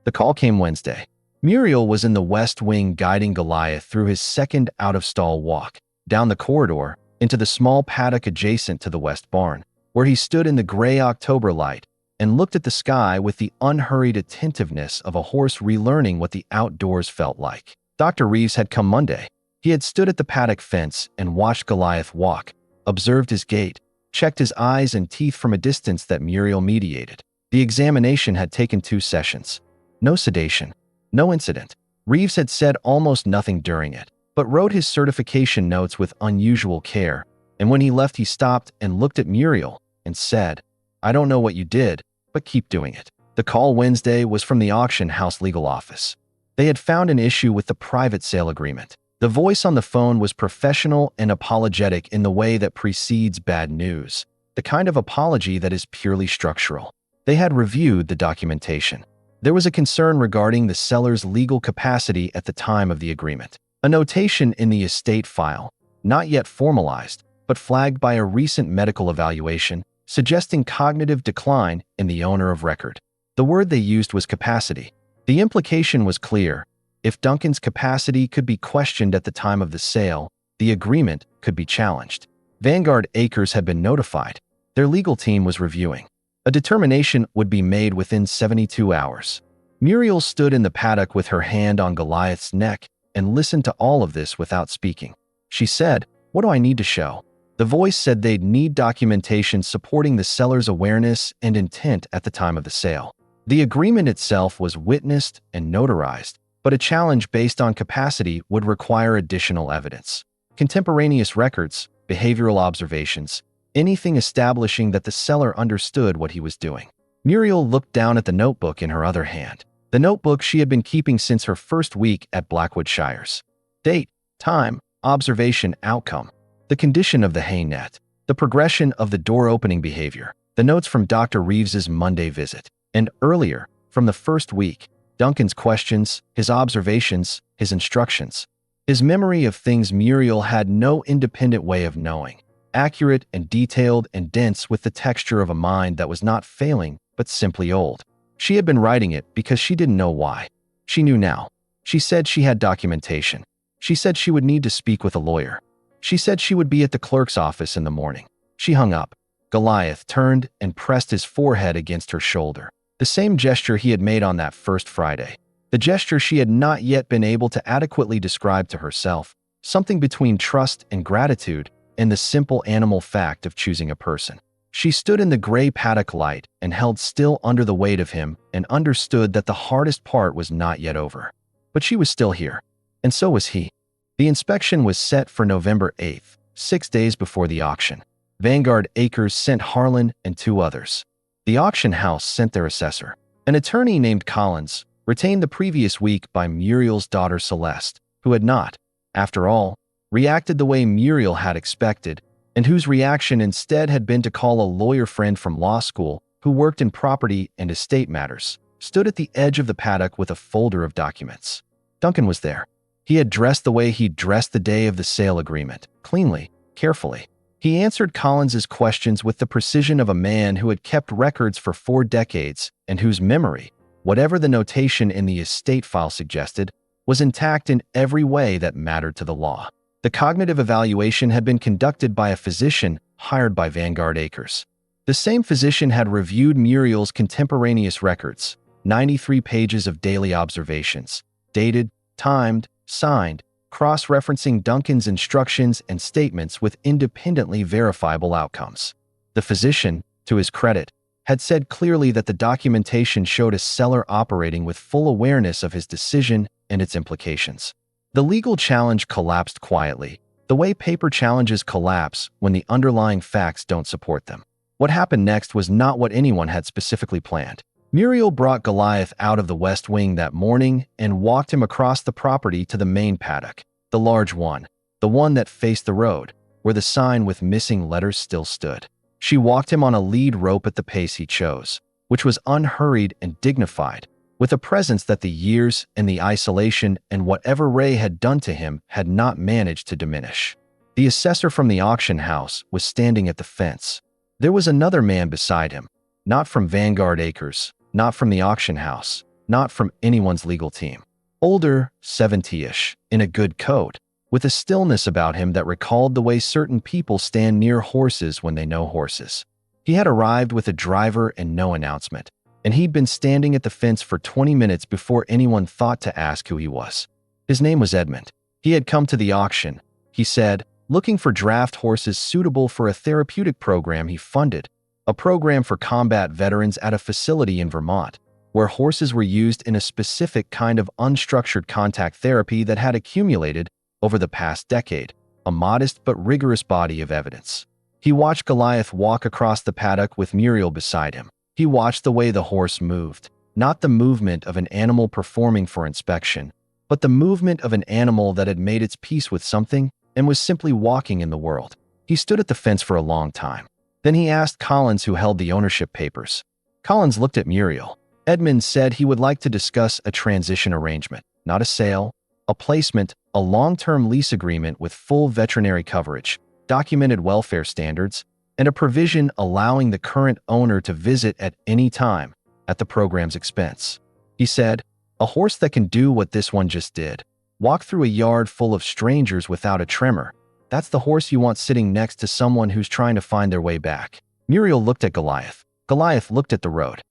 The call came Wednesday. Muriel was in the west wing guiding Goliath through his second out-of-stall walk, down the corridor, into the small paddock adjacent to the west barn. where he stood in the gray October light and looked at the sky with the unhurried attentiveness of a horse relearning what the outdoors felt like. Dr. Reeves had come Monday. He had stood at the paddock fence and watched Goliath walk, observed his gait, checked his eyes and teeth from a distance that Muriel mediated. The examination had taken 2 sessions. No sedation, no incident. Reeves had said almost nothing during it, but wrote his certification notes with unusual care, and when he left he stopped and looked at Muriel and said, "I don't know what you did, but keep doing it." The call Wednesday was from the auction house legal office. They had found an issue with the private sale agreement. The voice on the phone was professional and apologetic in the way that precedes bad news, the kind of apology that is purely structural. They had reviewed the documentation. There was a concern regarding the seller's legal capacity at the time of the agreement. A notation in the estate file, not yet formalized, but flagged by a recent medical evaluation, suggesting cognitive decline in the owner of record. The word they used was capacity. The implication was clear. If Duncan's capacity could be questioned at the time of the sale, the agreement could be challenged. Vanguard Acres had been notified. Their legal team was reviewing. A determination would be made within 72 hours. Muriel stood in the paddock with her hand on Goliath's neck and listened to all of this without speaking. She said, "What do I need to show?" The voice said they'd need documentation supporting the seller's awareness and intent at the time of the sale. The agreement itself was witnessed and notarized, but a challenge based on capacity would require additional evidence. Contemporaneous records, behavioral observations, anything establishing that the seller understood what he was doing. Muriel looked down at the notebook in her other hand, the notebook she had been keeping since her first week at Blackwood Shires. Date, time, observation, outcome, the condition of the hay net, the progression of the door opening behavior, the notes from Dr. Reeves's Monday visit, and earlier, from the first week, Duncan's questions, his observations, his instructions. His memory of things Muriel had no independent way of knowing. Accurate and detailed and dense with the texture of a mind that was not failing, but simply old. She had been writing it because she didn't know why. She knew now. She said she had documentation. She said she would need to speak with a lawyer. She said she would be at the clerk's office in the morning. She hung up. Goliath turned and pressed his forehead against her shoulder. The same gesture he had made on that first Friday. The gesture she had not yet been able to adequately describe to herself. Something between trust and gratitude and the simple animal fact of choosing a person. She stood in the gray paddock light and held still under the weight of him and understood that the hardest part was not yet over. But she was still here. And so was he. The inspection was set for November 8th, 6 days before the auction. Vanguard Acres sent Harlan and 2 others. The auction house sent their assessor, an attorney named Collins, retained the previous week by Muriel's daughter Celeste, who had not, after all, reacted the way Muriel had expected, and whose reaction instead had been to call a lawyer friend from law school who worked in property and estate matters, stood at the edge of the paddock with a folder of documents. Duncan was there. He had dressed the way he'd dressed the day of the sale agreement, cleanly, carefully. He answered Collins's questions with the precision of a man who had kept records for 4 decades and whose memory, whatever the notation in the estate file suggested, was intact in every way that mattered to the law. The cognitive evaluation had been conducted by a physician hired by Vanguard Acres. The same physician had reviewed Muriel's contemporaneous records, 93 pages of daily observations, dated, timed, signed, cross-referencing Duncan's instructions and statements with independently verifiable outcomes. The physician, to his credit, had said clearly that the documentation showed a seller operating with full awareness of his decision and its implications. The legal challenge collapsed quietly, the way paper challenges collapse when the underlying facts don't support them. What happened next was not what anyone had specifically planned. Muriel brought Goliath out of the West Wing that morning and walked him across the property to the main paddock, the large one, the one that faced the road, where the sign with missing letters still stood. She walked him on a lead rope at the pace he chose, which was unhurried and dignified, with a presence that the years and the isolation and whatever Ray had done to him had not managed to diminish. The assessor from the auction house was standing at the fence. There was another man beside him, not from Vanguard Acres, not from the auction house, not from anyone's legal team. Older, 70-ish, in a good coat, with a stillness about him that recalled the way certain people stand near horses when they know horses. He had arrived with a driver and no announcement, and he'd been standing at the fence for 20 minutes before anyone thought to ask who he was. His name was Edmund. He had come to the auction, he said, looking for draft horses suitable for a therapeutic program he funded, a program for combat veterans at a facility in Vermont, where horses were used in a specific kind of unstructured contact therapy that had accumulated, over the past decade, a modest but rigorous body of evidence. He watched Goliath walk across the paddock with Muriel beside him. He watched the way the horse moved, not the movement of an animal performing for inspection, but the movement of an animal that had made its peace with something and was simply walking in the world. He stood at the fence for a long time. Then he asked Collins, who held the ownership papers. Collins looked at Muriel. Edmund said he would like to discuss a transition arrangement, not a sale, a placement, a long-term lease agreement with full veterinary coverage, documented welfare standards, and a provision allowing the current owner to visit at any time at the program's expense. He said, "A horse that can do what this one just did, walk through a yard full of strangers without a tremor, that's the horse you want sitting next to someone who's trying to find their way back." Muriel looked at Goliath. Goliath looked at the road.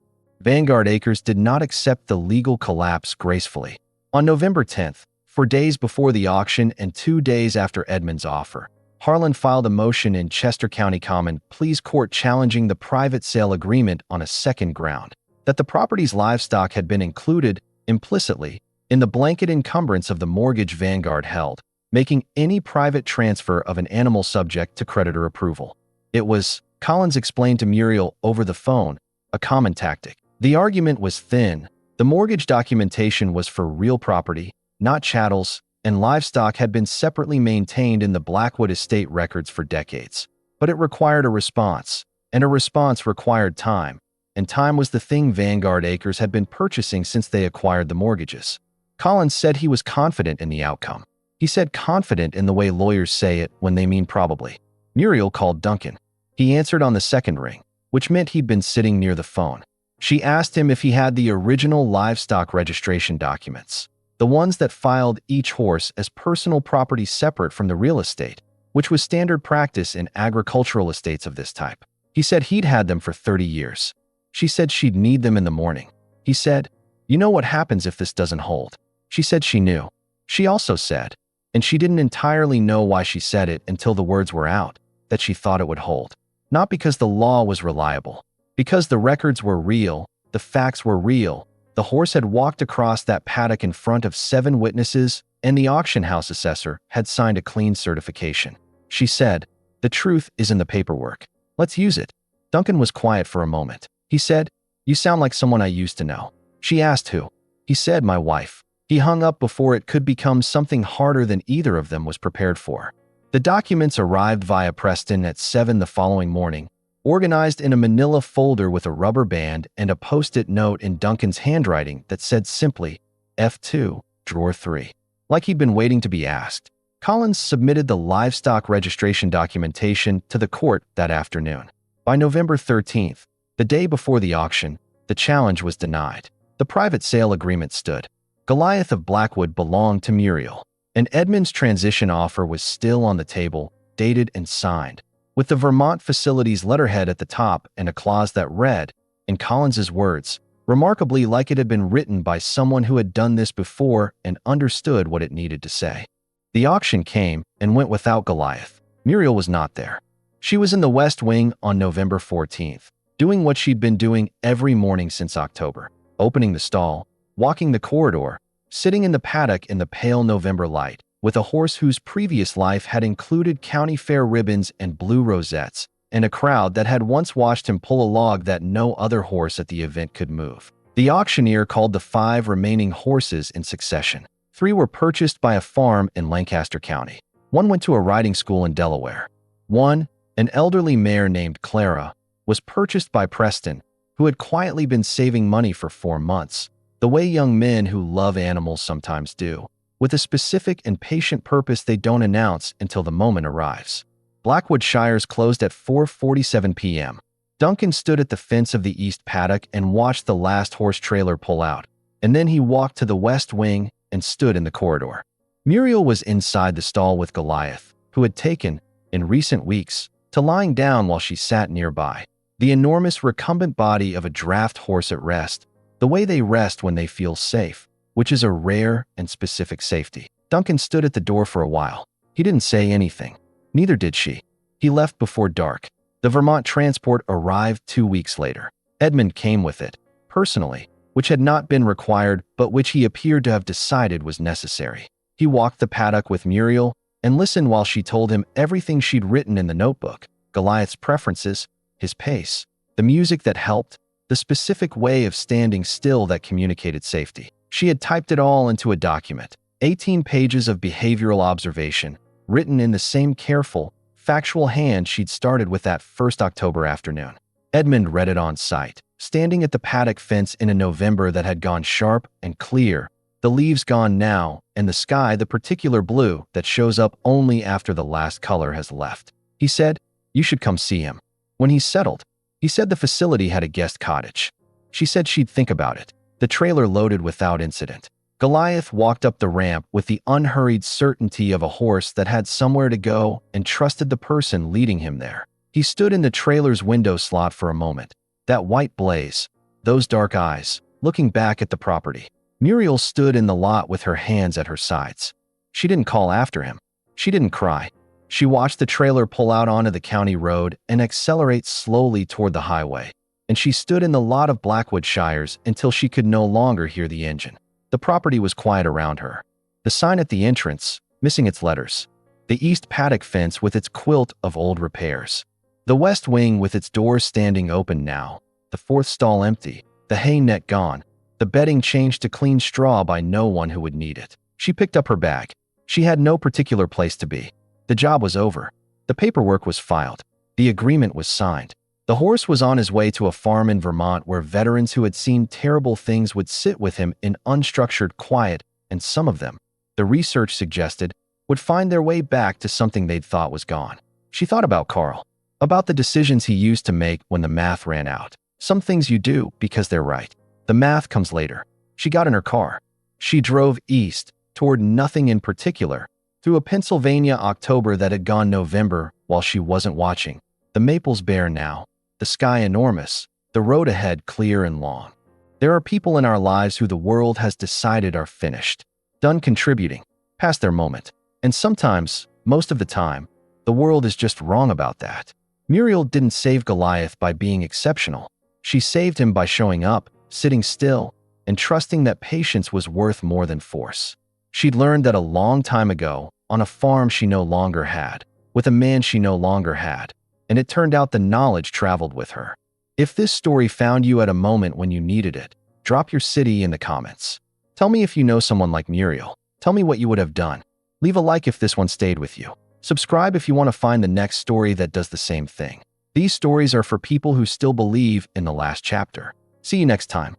Vanguard Acres did not accept the legal collapse gracefully. On November 10th, 4 days before the auction and 2 days after Edmund's offer, Harlan filed a motion in Chester County Common Pleas Court challenging the private sale agreement on a second ground, that the property's livestock had been included, implicitly, in the blanket encumbrance of the mortgage Vanguard held, making any private transfer of an animal subject to creditor approval. It was, Collins explained to Muriel over the phone, a common tactic. The argument was thin. The mortgage documentation was for real property, not chattels, and livestock had been separately maintained in the Blackwood estate records for decades. But it required a response, and a response required time, and time was the thing Vanguard Acres had been purchasing since they acquired the mortgages. Collins said he was confident in the outcome. He said confident in the way lawyers say it when they mean probably. Muriel called Duncan. He answered on the second ring, which meant he'd been sitting near the phone. She asked him if he had the original livestock registration documents, the ones that filed each horse as personal property separate from the real estate, which was standard practice in agricultural estates of this type. He said he'd had them for 30 years. She said she'd need them in the morning. He said, "You know what happens if this doesn't hold?" She said she knew. She also said, and she didn't entirely know why she said it until the words were out, that she thought it would hold. Not because the law was reliable. Because the records were real, the facts were real. The horse had walked across that paddock in front of 7 witnesses, and the auction house assessor had signed a clean certification. She said, "The truth is in the paperwork. Let's use it." Duncan was quiet for a moment. He said, "You sound like someone I used to know." She asked who. He said, "My wife." He hung up before it could become something harder than either of them was prepared for. The documents arrived via Preston at 7 the following morning, organized in a manila folder with a rubber band and a post-it note in Duncan's handwriting that said simply, F2, Drawer 3. Like he'd been waiting to be asked, Collins submitted the livestock registration documentation to the court that afternoon. By November 13th, the day before the auction, the challenge was denied. The private sale agreement stood. Goliath of Blackwood belonged to Muriel, and Edmund's transition offer was still on the table, dated and signed, with the Vermont facility's letterhead at the top and a clause that read, in Collins's words, remarkably like it had been written by someone who had done this before and understood what it needed to say. The auction came and went without Goliath. Muriel was not there. She was in the West Wing on November 14th, doing what she'd been doing every morning since October, opening the stall, walking the corridor, sitting in the paddock in the pale November light, with a horse whose previous life had included county fair ribbons and blue rosettes, and a crowd that had once watched him pull a log that no other horse at the event could move. The auctioneer called the 5 remaining horses in succession. 3 were purchased by a farm in Lancaster County. 1 went to a riding school in Delaware. 1, an elderly mare named Clara, was purchased by Preston, who had quietly been saving money for 4 months, the way young men who love animals sometimes do, with a specific and patient purpose they don't announce until the moment arrives. Blackwood Shires closed at 4:47 p.m. Duncan stood at the fence of the east paddock and watched the last horse trailer pull out, and then he walked to the west wing and stood in the corridor. Muriel was inside the stall with Goliath, who had taken, in recent weeks, to lying down while she sat nearby. The enormous recumbent body of a draft horse at rest, the way they rest when they feel safe, which is a rare and specific safety. Duncan stood at the door for a while. He didn't say anything. Neither did she. He left before dark. The Vermont transport arrived 2 weeks later. Edmund came with it, personally, which had not been required but which he appeared to have decided was necessary. He walked the paddock with Muriel and listened while she told him everything she'd written in the notebook: Goliath's preferences, his pace, the music that helped, the specific way of standing still that communicated safety. She had typed it all into a document, 18 pages of behavioral observation, written in the same careful, factual hand she'd started with that first October afternoon. Edmund read it on sight, standing at the paddock fence in a November that had gone sharp and clear, the leaves gone now, and the sky the particular blue that shows up only after the last color has left. He said, "You should come see him." When he settled, he said the facility had a guest cottage. She said she'd think about it. The trailer loaded without incident. Goliath walked up the ramp with the unhurried certainty of a horse that had somewhere to go and trusted the person leading him there. He stood in the trailer's window slot for a moment. That white blaze, those dark eyes, looking back at the property. Muriel stood in the lot with her hands at her sides. She didn't call after him. She didn't cry. She watched the trailer pull out onto the county road and accelerate slowly toward the highway. And she stood in the lot of Blackwood Shires until she could no longer hear the engine. The property was quiet around her. The sign at the entrance, missing its letters. The east paddock fence with its quilt of old repairs. The west wing with its doors standing open now. The fourth stall empty. The hay net gone. The bedding changed to clean straw by no one who would need it. She picked up her bag. She had no particular place to be. The job was over. The paperwork was filed. The agreement was signed. The horse was on his way to a farm in Vermont where veterans who had seen terrible things would sit with him in unstructured quiet, and some of them, the research suggested, would find their way back to something they'd thought was gone. She thought about Carl, about the decisions he used to make when the math ran out. Some things you do because they're right. The math comes later. She got in her car. She drove east, toward nothing in particular, through a Pennsylvania October that had gone November while she wasn't watching. The maples bare now. The sky enormous, the road ahead clear and long. There are people in our lives who the world has decided are finished, done contributing, past their moment. And sometimes, most of the time, the world is just wrong about that. Muriel didn't save Goliath by being exceptional. She saved him by showing up, sitting still, and trusting that patience was worth more than force. She'd learned that a long time ago, on a farm she no longer had, with a man she no longer had. And it turned out the knowledge traveled with her. If this story found you at a moment when you needed it, drop your city in the comments. Tell me if you know someone like Muriel. Tell me what you would have done. Leave a like if this one stayed with you. Subscribe if you want to find the next story that does the same thing. These stories are for people who still believe in the last chapter. See you next time.